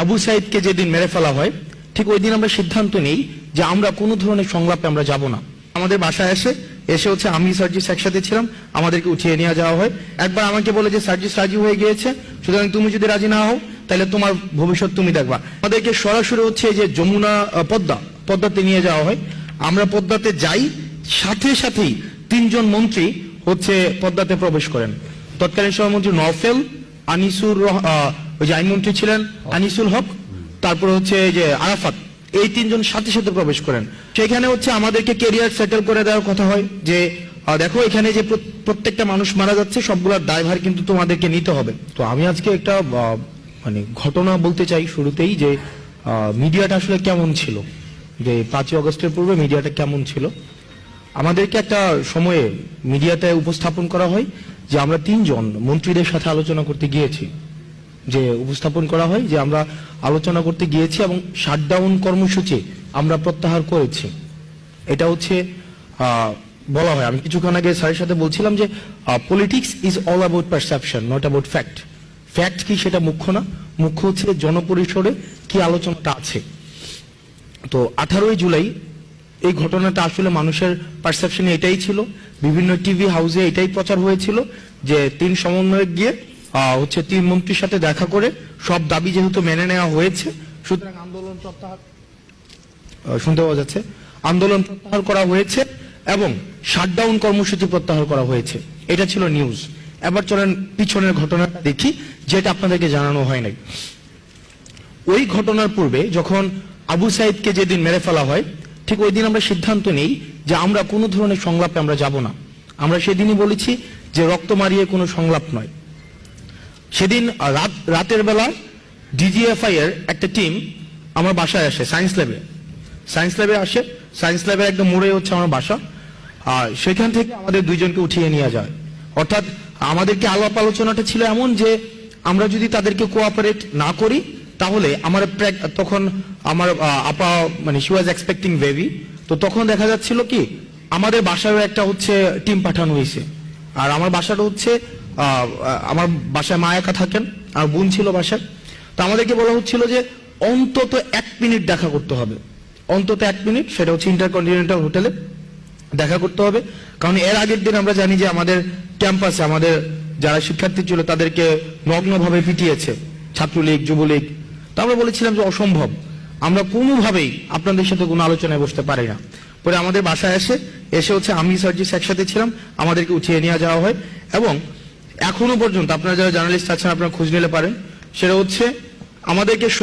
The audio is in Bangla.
আবু সাইদকে যেদিন মেরে ফেলা হয় ঠিক ওই দিন আমরা সিদ্ধান্ত নেই যে আমরা কোনো ধরনের সংলাপে আমরা যাব না। আমাদের বাসায় এসে হচ্ছে আমি সার্জিস একসাথে ছিলাম, আমাদেরকে উঠিয়ে নিয়ে যাওয়া হয়। একবার আমাকে বলে যে সার্জিস রাজি হয়ে গিয়েছে, সুতরাং তুমি যদি রাজি না হও তাহলে তোমার ভবিষ্যৎ তুমি দেখবা। আমাদেরকে সরাসরি হচ্ছে যে যমুনা পদ্মাতে নিয়ে যাওয়া হয়। আমরা পদ্মাতে যাই, সাথে সাথেই 3 জন মন্ত্রী হচ্ছে পদ্মাতে প্রবেশ করেন। তৎকালীন সভামন্ত্রী নওফেল, আনিসুর, ওই যে আইনমন্ত্রী ছিলেন আনিসুল হক, তারপরে হচ্ছে যে আরাফাত, এই 3 জন সাথে সাথে প্রবেশ করেন। সেখানে হচ্ছে আমাদেরকে কেরিয়ার সেটেল করে দেওয়ার কথা হয় যে দেখো এখানে যে প্রত্যেকটা মানুষ মারা যাচ্ছে সবগুলোর দায়ভার কিন্তু তোমাদেরকে নিতে হবে। তো আমি আজকে একটা মানে ঘটনা বলতে চাই শুরুতেই যে মিডিয়াটা আসলে কেমন ছিল, যে 5ই আগস্টের পূর্বে মিডিয়াটা কেমন ছিল। আমাদেরকে একটা সময়ে মিডিয়াতে উপস্থাপন করা হয় যে আমরা 3 জন মন্ত্রীদের সাথে আলোচনা করতে গিয়েছি, যে উপস্থাপন করা হয় যে আমরা আলোচনা করতে গিয়েছি এবং শাটডাউন কর্মসূচি আমরা প্রত্যাহার করেছি। এটা হচ্ছে বলা হয়। আমি কিছুক্ষণ আগে স্যারের সাথে বলছিলাম যে politics is all about perception, not about fact. Fact কি সেটা মুখ্য না, মুখ্য হচ্ছে জনপরিসরে কি আলোচনাটা আছে। তো 18ই জুলাই এই ঘটনাটা আসলে মানুষের পারসেপশনে এটাই ছিল, বিভিন্ন টিভি হাউসে এটাই প্রচার হয়েছিল যে 3 সমন্বয়ক গিয়ে হচ্ছে 3 মন্ত্রীর সাথে দেখা করে সব দাবি যেহেতু মেনে নেওয়া হয়েছে সুতরাং আন্দোলন প্রত্যাহার, শুনতে পাওয়া যাচ্ছে, আন্দোলন প্রত্যাহার করা হয়েছে এবং শাটডাউন কর্মসূচি প্রত্যাহার করা হয়েছে। এটা ছিল নিউজ। এবার চলেন পিছনের ঘটনাটা দেখি, যেটা আপনাদেরকে জানানো হয় নাই। ওই ঘটনার পূর্বে যখন আবু সাইদকে যেদিন মেরে ফেলা হয় ঠিক ওই দিন আমরা সিদ্ধান্ত নেই যে আমরা কোনো ধরনের সংলাপে আমরা যাব না। আমরা সেদিনই বলেছি যে রক্ত মারিয়ে কোনো সংলাপ নয়। সেদিন রাতের বেলা ডিজিএফআই এর একটা টিম আমার বাসায় আসে, সায়েন্স ল্যাবে আসে। সায়েন্স ল্যাবের একদম মোড়ে হচ্ছে আমার বাসা। আর সেখান থেকে আমাদের 2 জনকে উঠিয়ে নিয়ে যায়। অর্থাৎ আমাদেরকে আলাপ আলোচনাটা ছিল এমন যে আমরা যদি তাদেরকে কোঅপারেট না করি তাহলে আমার তখন আমার আপা মানে শি ওয়াজ এক্সপেক্টিং বেবি। তো তখন দেখা যাচ্ছিল কি আমাদের বাসায়ও একটা হচ্ছে টিম পাঠানো হয়েছে। আর আমার বাসাটা হচ্ছে আমার বাসায় মা একা থাকেন আর বোন ছিল বাসায়। তো আমাদেরকে বলা হচ্ছিল যে অন্তত 1 মিনিট দেখা করতে হবে, অন্তত 1 মিনিট, সেটা হচ্ছে ইন্টারকন্টিনেন্টাল হোটেলে দেখা করতে হবে। কারণ এর আগের দিন আমরা জানি যে আমাদের ক্যাম্পাসে আমাদের যারা শিক্ষার্থী ছিল তাদেরকে নগ্নভাবে পিটিয়েছে ছাত্রলীগ, যুবলীগ। তো আমরা বলেছিলাম যে অসম্ভব, আমরা কোনোভাবেই আপনাদের সাথে কোনো আলোচনায় বসতে পারি না। পরে আমাদের বাসায় এসে হচ্ছে আমি সার্জিস একসাথে ছিলাম, আমাদেরকে উঠিয়ে নিয়ে যাওয়া হয়। এবং এখনো পর্যন্ত আপনারা যারা জার্নালিস্ট আছেন আপনারা খোঁজ নিতে পারেন, সেটা হচ্ছে আমাদেরকে